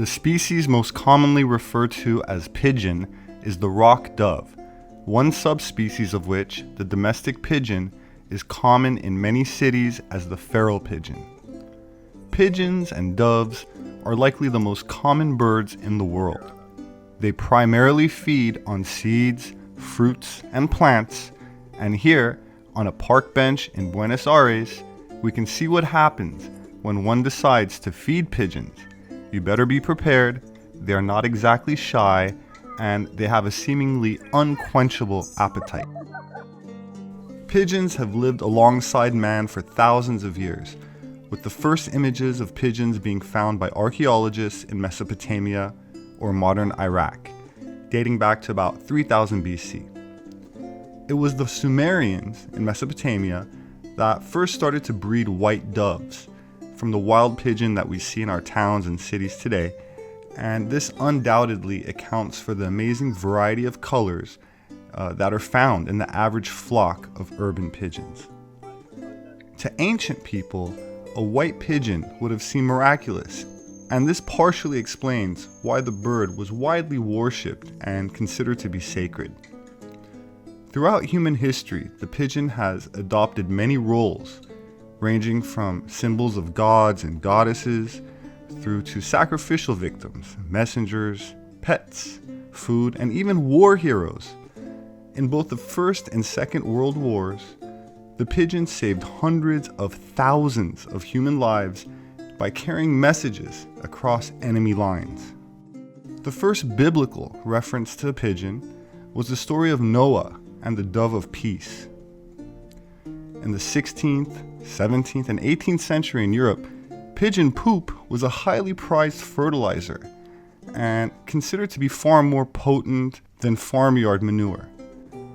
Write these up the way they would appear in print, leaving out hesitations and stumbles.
The species most commonly referred to as pigeon is the rock dove, one subspecies of which, the domestic pigeon, is common in many cities as the feral pigeon. Pigeons and doves are likely the most common birds in the world. They primarily feed on seeds, fruits, and plants, and here, on a park bench in Buenos Aires, we can see what happens when one decides to feed pigeons. You better be prepared, they are not exactly shy, and they have a seemingly unquenchable appetite. Pigeons have lived alongside man for thousands of years, with the first images of pigeons being found by archaeologists in Mesopotamia or modern Iraq, dating back to about 3000 BC. It was the Sumerians in Mesopotamia that first started to breed white doves from the wild pigeon that we see in our towns and cities today, and this undoubtedly accounts for the amazing variety of colors that are found in the average flock of urban pigeons. To ancient people, a white pigeon would have seemed miraculous, and this partially explains why the bird was widely worshipped and considered to be sacred. Throughout human history, the pigeon has adopted many roles, ranging from symbols of gods and goddesses through to sacrificial victims, messengers, pets, food, and even war heroes. In both the First and Second World Wars, the pigeon saved hundreds of thousands of human lives by carrying messages across enemy lines. The first biblical reference to a pigeon was the story of Noah and the dove of peace. In the 16th, 17th, and 18th century in Europe, pigeon poop was a highly prized fertilizer and considered to be far more potent than farmyard manure.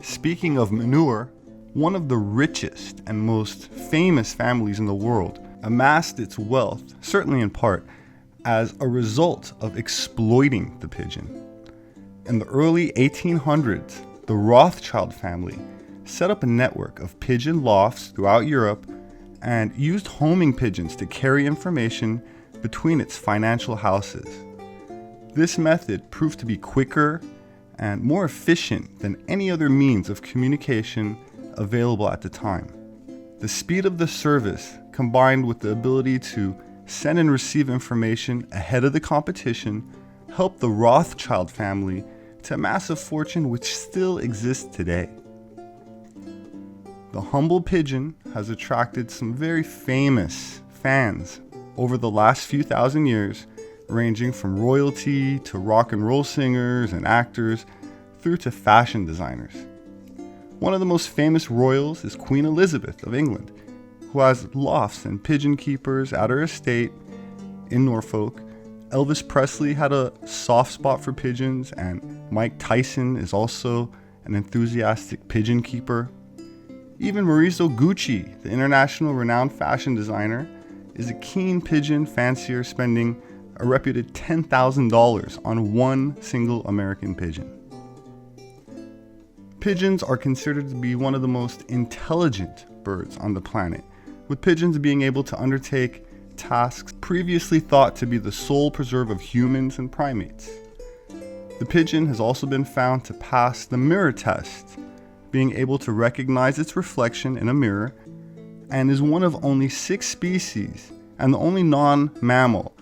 Speaking of manure, one of the richest and most famous families in the world amassed its wealth, certainly in part, as a result of exploiting the pigeon. In the early 1800s, the Rothschild family set up a network of pigeon lofts throughout Europe and used homing pigeons to carry information between its financial houses. This method proved to be quicker and more efficient than any other means of communication available at the time. The speed of the service, combined with the ability to send and receive information ahead of the competition, helped the Rothschild family to amass a fortune which still exists today. The humble pigeon has attracted some very famous fans over the last few thousand years, ranging from royalty to rock and roll singers and actors through to fashion designers. One of the most famous royals is Queen Elizabeth of England, who has lofts and pigeon keepers at her estate in Norfolk. Elvis Presley had a soft spot for pigeons, and Mike Tyson is also an enthusiastic pigeon keeper. Even Maurizio Gucci, the international renowned fashion designer, is a keen pigeon fancier, spending a reputed $10,000 on one single American pigeon. Pigeons are considered to be one of the most intelligent birds on the planet, with pigeons being able to undertake tasks previously thought to be the sole preserve of humans and primates. The pigeon has also been found to pass the mirror test, being able to recognize its reflection in a mirror, and is one of only 6 species and the only non-mammal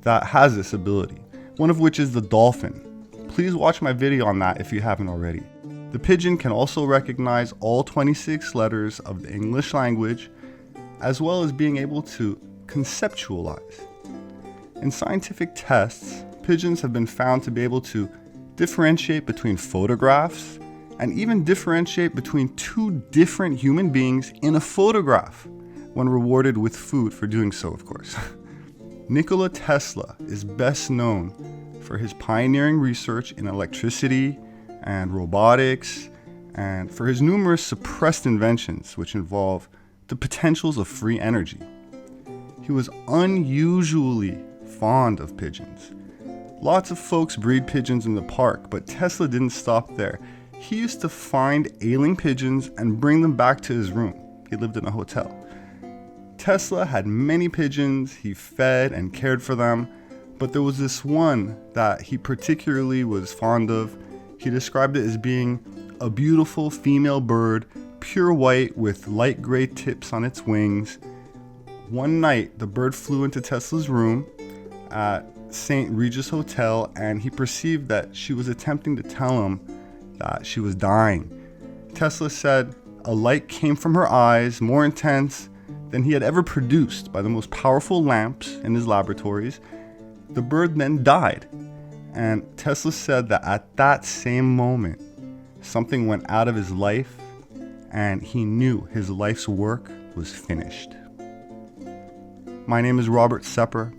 that has this ability, one of which is the dolphin. Please watch my video on that if you haven't already. The pigeon can also recognize all 26 letters of the English language, as well as being able to conceptualize. In scientific tests, pigeons have been found to be able to differentiate between photographs and even differentiate between 2 different human beings in a photograph when rewarded with food for doing so, of course. Nikola Tesla is best known for his pioneering research in electricity and robotics, and for his numerous suppressed inventions which involve the potentials of free energy. He was unusually fond of pigeons. Lots of folks breed pigeons in the park, but Tesla didn't stop there. He used to find ailing pigeons and bring them back to his room. He lived in a hotel. Tesla had many pigeons, he fed and cared for them, But there was this one that he particularly was fond of. He described it as being a beautiful female bird, pure white with light gray tips on its wings. One night, the bird flew into Tesla's room at St. Regis Hotel, and he perceived that she was attempting to tell him that she was dying. Tesla said a light came from her eyes, more intense than he had ever produced by the most powerful lamps in his laboratories. The bird then died, and Tesla said that at that same moment, something went out of his life, and he knew his life's work was finished. My name is Robert Sepehr.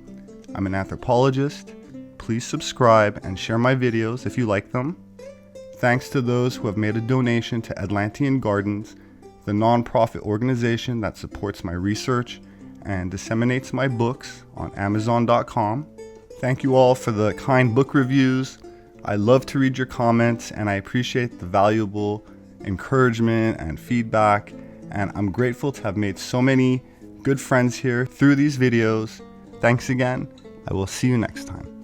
I'm an anthropologist. Please subscribe and share my videos if you like them. Thanks to those who have made a donation to Atlantean Gardens, the non-profit organization that supports my research and disseminates my books on Amazon.com. Thank you all for the kind book reviews. I love to read your comments, and I appreciate the valuable encouragement and feedback, and I'm grateful to have made so many good friends here through these videos. Thanks again. I will see you next time.